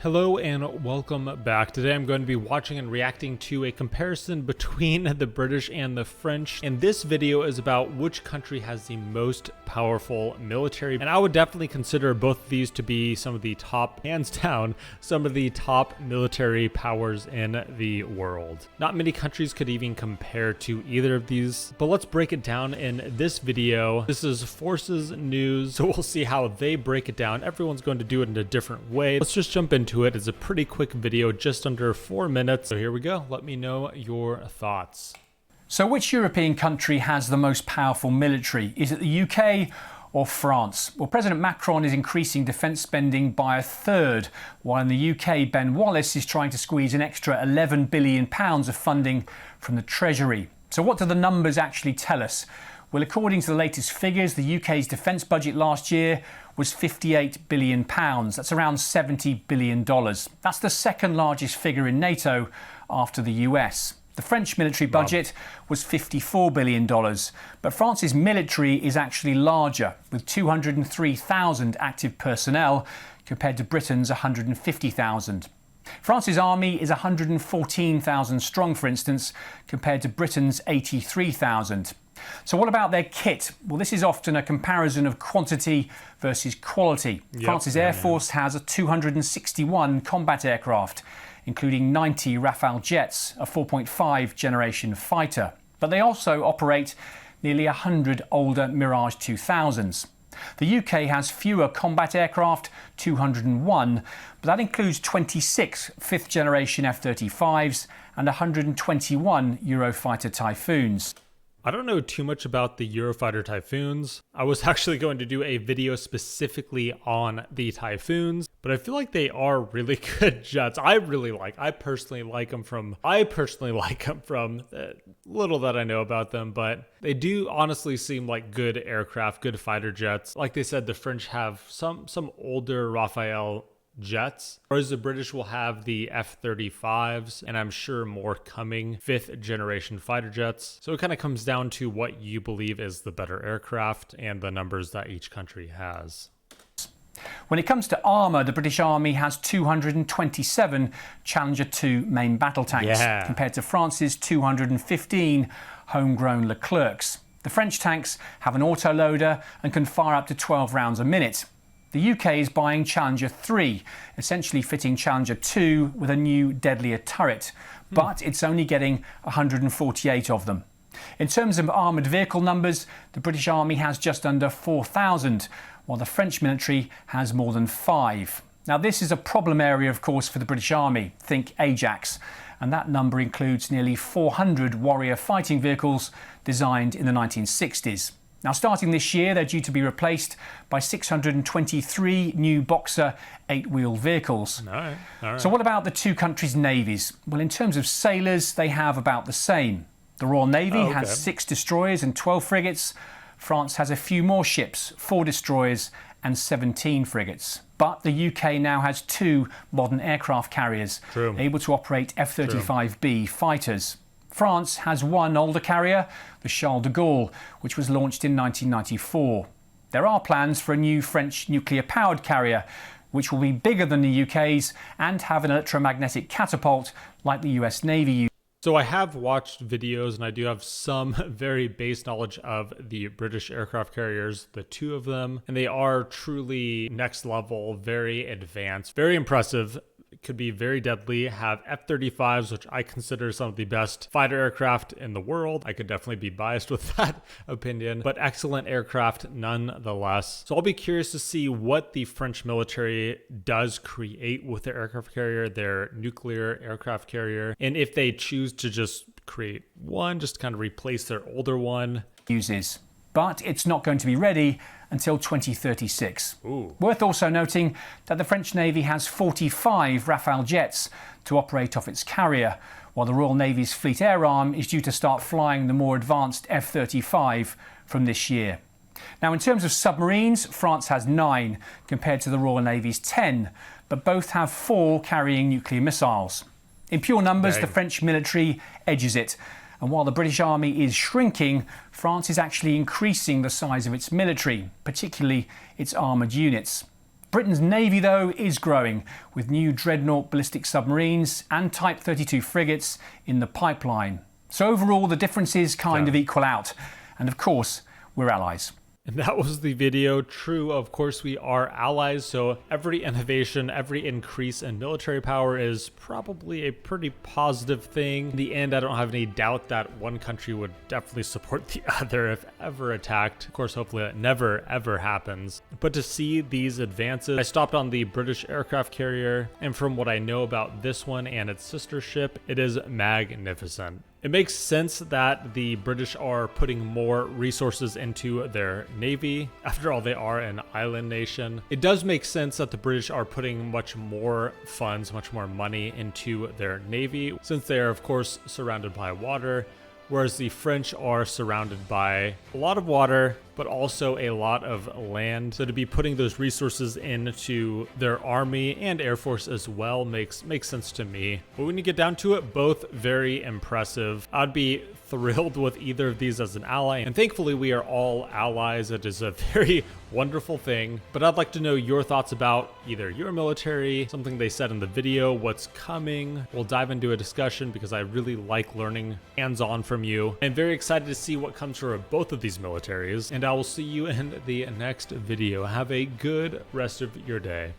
Hello and welcome back. Today I'm going to be watching and reacting to a comparison between the British and the French. And this video is about which country has the most powerful military. And I would definitely consider both of these to be some of the top, hands down, some of the top military powers in the world. Not many countries could even compare to either of these, but let's break it down in this video. This is Forces News, so we'll see how they break it down. Everyone's going to do it in a different way. Let's just jump into it. It's a pretty quick video, just under 4 minutes. So here we go. Let me know your thoughts. So which European country has the most powerful military? Is it the UK or France? Well, President Macron is increasing defence spending by a third, while in the UK, Ben Wallace is trying to squeeze an extra £11 billion of funding from the Treasury. So what do the numbers actually tell us? Well, according to the latest figures, the UK's defence budget last year was £58 billion. That's around $70 billion. That's the second largest figure in NATO after the US. The French military budget was $54 billion, but France's military is actually larger, with 203,000 active personnel compared to Britain's 150,000. France's army is 114,000 strong, for instance, compared to Britain's 83,000. So what about their kit? Well, this is often a comparison of quantity versus quality. France's Air Force has 261 combat aircraft, including 90 Rafale jets, a 4.5 generation fighter. But they also operate nearly 100 older Mirage 2000s. The UK has fewer combat aircraft, 201, but that includes 26 fifth generation F-35s and 121 Eurofighter Typhoons. I don't know too much about the Eurofighter Typhoons. I was actually going to do a video specifically on the Typhoons, but I feel like they are really good jets. I personally like them from little that I know about them, but they do honestly seem like good aircraft, good fighter jets. Like they said, the French have some older Rafale jets, whereas the British will have the F-35s, and I'm sure more coming, 5th generation fighter jets. So it kind of comes down to what you believe is the better aircraft and the numbers that each country has. When it comes to armour, the British Army has 227 Challenger 2 main battle tanks, compared to France's 215 homegrown Leclercs. The French tanks have an autoloader and can fire up to 12 rounds a minute. The UK is buying Challenger 3, essentially fitting Challenger 2 with a new, deadlier turret, but it's only getting 148 of them. In terms of armoured vehicle numbers, the British Army has just under 4,000, while the French military has more than 5. Now, this is a problem area, of course, for the British Army. Think Ajax. And that number includes nearly 400 Warrior fighting vehicles designed in the 1960s. Now, starting this year, they're due to be replaced by 623 new Boxer 8-wheel vehicles. All right. So what about the two countries' navies? Well, in terms of sailors, they have about the same. The Royal Navy has 6 destroyers and 12 frigates. France has a few more ships, 4 destroyers and 17 frigates. But the UK now has 2 modern aircraft carriers, able to operate F-35B fighters. France has 1 older carrier, the Charles de Gaulle, which was launched in 1994. There are plans for a new French nuclear-powered carrier, which will be bigger than the UK's and have an electromagnetic catapult like the US Navy uses. So I have watched videos, and I do have some very base knowledge of the British aircraft carriers, the 2 of them, and they are truly next level, very advanced, very impressive. Could be very deadly, have F-35s, which I consider some of the best fighter aircraft in the world. I could definitely be biased with that opinion, but excellent aircraft nonetheless. So I'll be curious to see what the French military does create with their aircraft carrier, their nuclear aircraft carrier, and if they choose to just create one, just kind of replace their older one. Uses. But it's not going to be ready until 2036. Worth also noting that the French Navy has 45 Rafale jets to operate off its carrier, while the Royal Navy's Fleet Air Arm is due to start flying the more advanced F-35 from this year. Now, in terms of submarines, France has 9 compared to the Royal Navy's 10, but both have 4 carrying nuclear missiles. In pure numbers, the French military edges it. And while the British Army is shrinking, France is actually increasing the size of its military, particularly its armoured units. Britain's navy, though, is growing, with new dreadnought ballistic submarines and Type 32 frigates in the pipeline. So overall, the differences kind of equal out. And of course, we're allies. And that was the video. True, of course, we are allies, so every innovation, every increase in military power is probably a pretty positive thing. In the end, I don't have any doubt that one country would definitely support the other if ever attacked. Of course, hopefully that never, ever happens. But to see these advances, I stopped on the British aircraft carrier, and from what I know about this one and its sister ship, it is magnificent. It makes sense that the British are putting more resources into their navy. After all, they are an island nation. It does make sense that the British are putting much more funds, much more money into their navy, since they are, of course, surrounded by water, whereas the French are surrounded by a lot of water, but also a lot of land. So to be putting those resources into their army and air force as well makes sense to me. But when you get down to it, both very impressive. I'd be thrilled with either of these as an ally, and thankfully we are all allies. It is a very wonderful thing. But I'd like to know your thoughts about either your military, something they said in the video, what's coming. We'll dive into a discussion because I really like learning hands-on from you. I'm very excited to see what comes for both of these militaries, and I will see you in the next video. Have a good rest of your day.